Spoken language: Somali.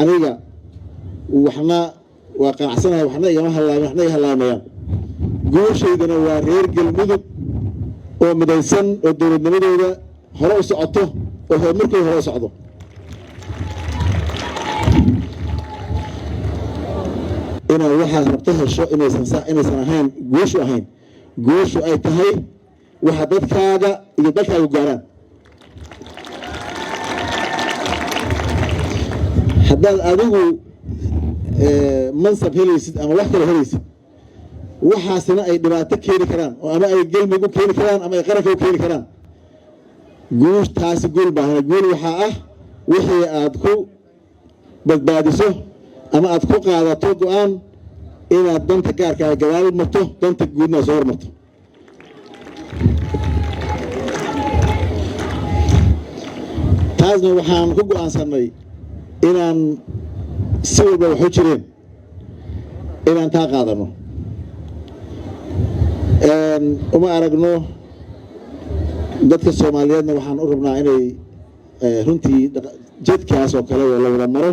aniga waxna waa qanacsanahay waxna igama hadlaan waxna iga hadlaamayaan guushaydana waa reer galmudug oo midaysan oo dowladnimadooda hore u socoto oo horumarkooda hore u socdo inaan waxaad rabto hesho inaysan ahayn guushu ay tahay waxa dadkaaga iyo dalkaaga gaaraan haddaad adigu mansab helaysid ama wax kale helaysid waxaasina ay dhibaato keeni karaan oo ama ay galmudug u keeni karaan ama ay qaranka u keeni karaan taasi guul baahan guul waxaa ah wixii aad ku badbaadiso ama aad ku qaadato go'aan inaad danta gaarka ah gadaal marto danta guudna soo hormarto taasna waxaan ku go'aansanay inaan si walba wax u jireen inaan taa qaadano uma aragno dadka Soomaaliyeedna waxaan u rabnaa inay runtii jidkaas oo kale la wada maro